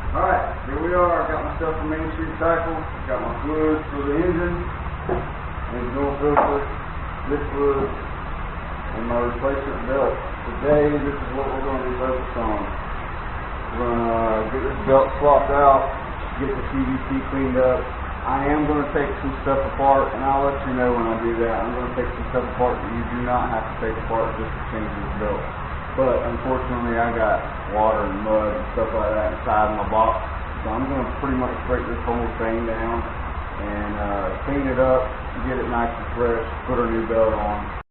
Alright, here we are. Got my stuff from Main Street Cycle. Got my fluids for the engine, engine oil filter, liquid, and my replacement belt. Today, this is what we're going to be focused on. We're going to get this belt swapped out, get the CVT cleaned up. I am going to take some stuff apart, and I'll let you know when I do that. I'm going to take some stuff apart that you do not have to take apart just to change this belt. But unfortunately, I got water and mud and stuff like that inside my box, so I'm going to pretty much break this whole thing down and clean it up, get it nice and fresh, put a new belt on.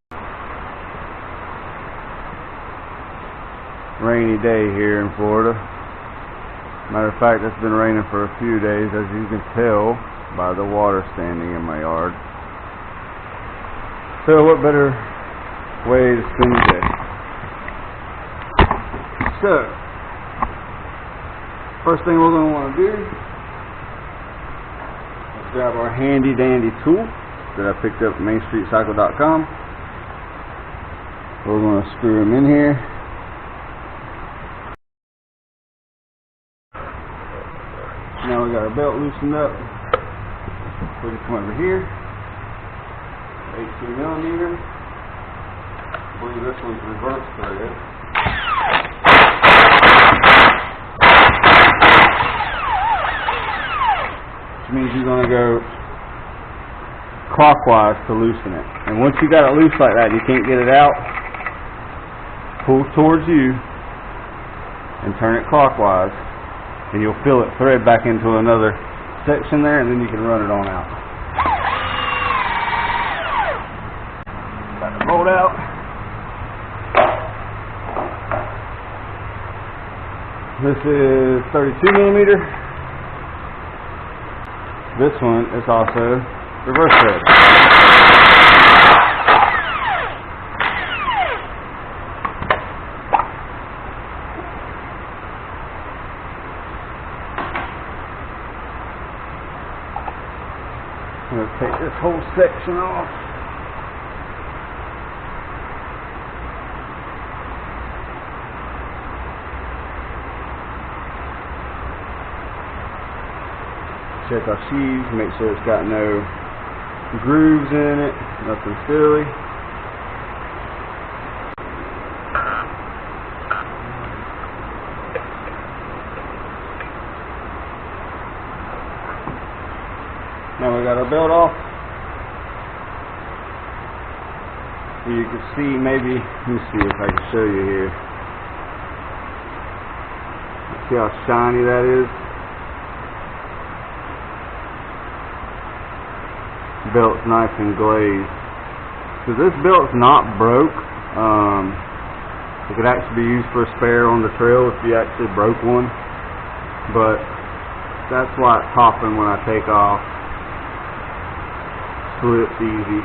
Rainy day here in Florida. Matter of fact, it's been raining for a few days, as you can tell by the water standing in my yard. So what better way to spend the day? So, first thing we're going to want to do is grab our handy dandy tool that I picked up at mainstreetcycle.com. We're going to screw them in here. Now we got our belt loosened up. We can come over here. 18mm. I believe this one's reverse thread. Which means you're going to go clockwise to loosen it. And once you got it loose like that, you can't get it out, pull towards you and turn it clockwise, and you'll feel it thread back into another section there, and then you can run it on out. Got the bolt out. This is 32mm. This one is also reverse thread. I'm going to take this whole section off. Check our sheaves, make sure it's got no grooves in it, nothing silly. Now we got our belt off. You can see, maybe, let me see if I can show you here. See how shiny that is? Belt's nice and glazed. So this belt's not broke. It could actually be used for a spare on the trail if you actually broke one. But that's why it's popping when I take off. Slips easy.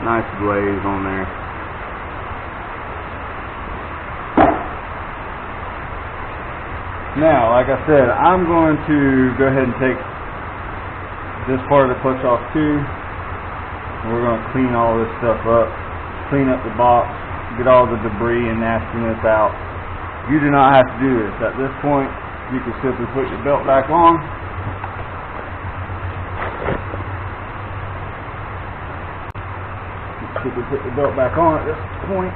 Nice glaze on there. Now, like I said, I'm going to go ahead and take this part of the clutch off too. We're going to clean all this stuff up, clean up the box, get all the debris and nastiness out. You do not have to do this. At this point, you can simply put your belt back on. Simply put the belt back on at this point.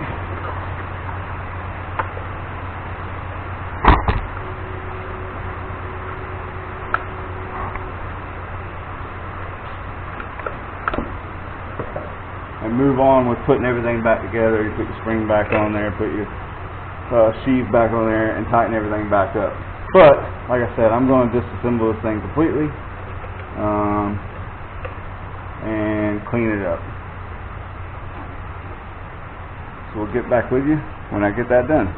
And move on with putting everything back together. You put your spring back on there, put your sheave back on there, and tighten everything back up. But, like I said, I'm going to disassemble this thing completely and clean it up. So we'll get back with you when I get that done.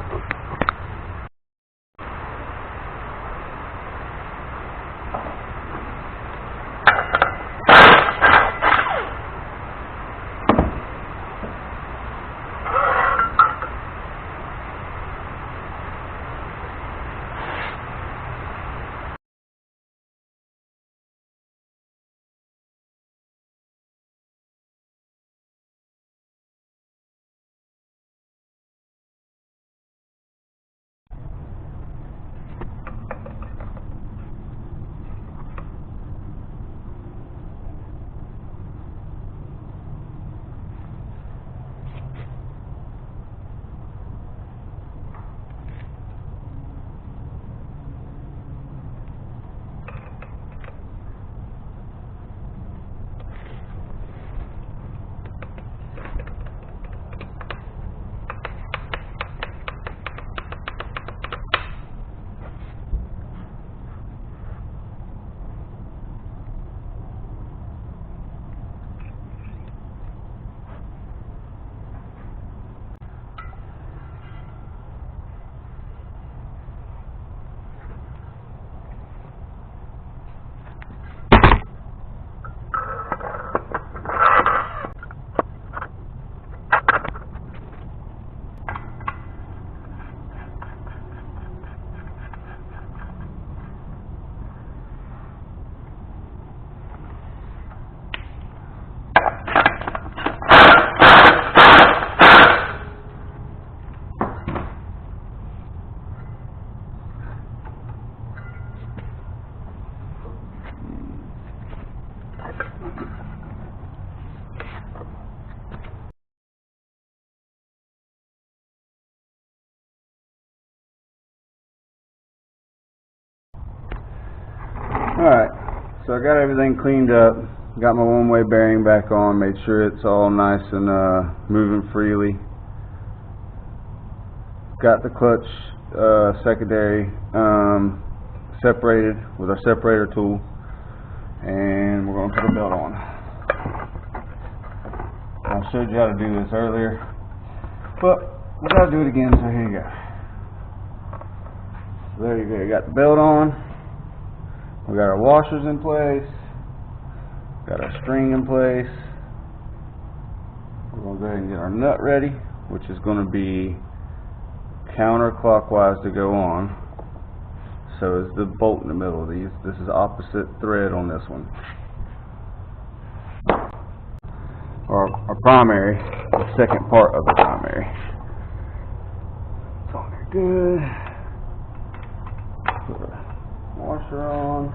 Alright, so I got everything cleaned up, got my one-way bearing back on, made sure it's all nice and moving freely. Got the clutch secondary separated with our separator tool, and we're going to put a belt on. I showed you how to do this earlier, but we got to do it again, so here you go. So there you go, you got the belt on. We got our washers in place, got our string in place. We're going to go ahead and get our nut ready, which is going to be counterclockwise to go on. So is the bolt in the middle of these. This is opposite thread on this one. Our primary, the second part of the primary. It's on there good. Put a washer on.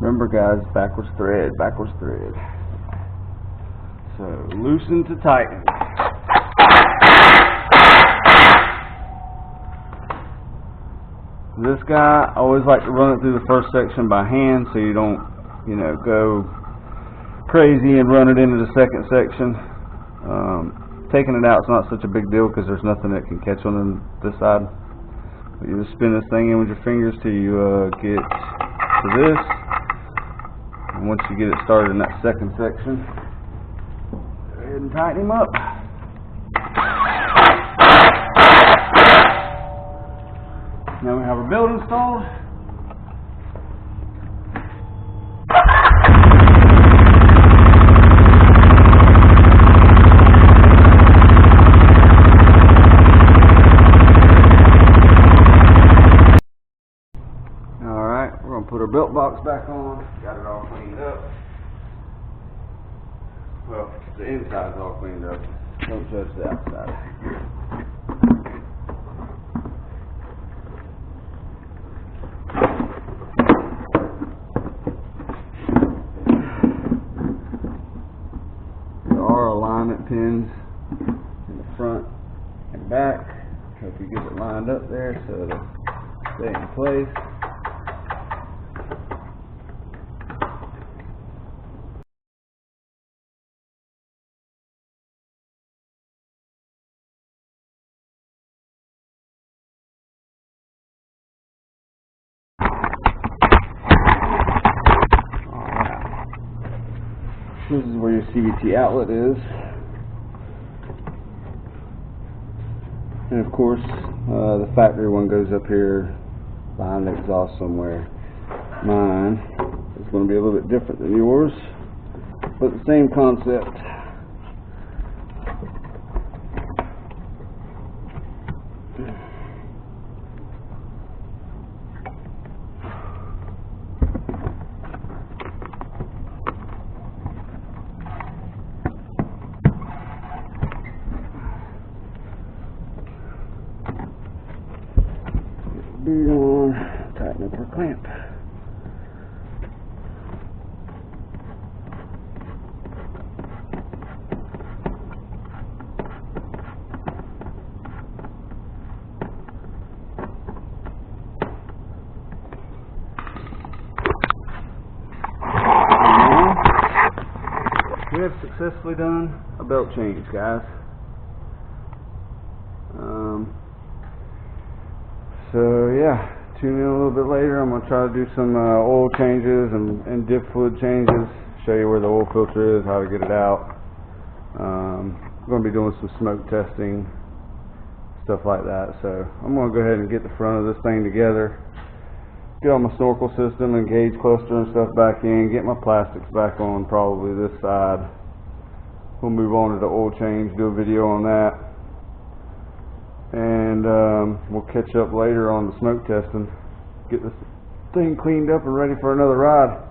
Remember guys, backwards thread, backwards thread. So loosen to tighten. This guy, I always like to run it through the first section by hand so you don't, go crazy and run it into the second section. Taking it out is not such a big deal because there's nothing that can catch on this side. But you just spin this thing in with your fingers till you get to this. And once you get it started in that second section, go ahead and tighten him up. Now we have our belt installed. Alright, we're going to put our belt box back on. Got it all cleaned up. Well, the inside's all cleaned up. Don't touch the outside. Pins in the front and back. Hope you get it lined up there so it'll stay in place. Alright. This is where your CVT outlet is. And of course, the factory one goes up here behind the exhaust somewhere. Mine is going to be a little bit different than yours, but the same concept. Boot on, tighten up our clamp. We have successfully done a belt change, guys. So yeah, tune in a little bit later. I'm going to try to do some oil changes and dip fluid changes, show you where the oil filter is, how to get it out. I'm going to be doing some smoke testing, stuff like that. So I'm going to go ahead and get the front of this thing together, get all my snorkel system and gauge cluster and stuff back in, get my plastics back on probably this side. We'll move on to the oil change, do a video on that. And we'll catch up later on the smoke testing, get this thing cleaned up and ready for another ride.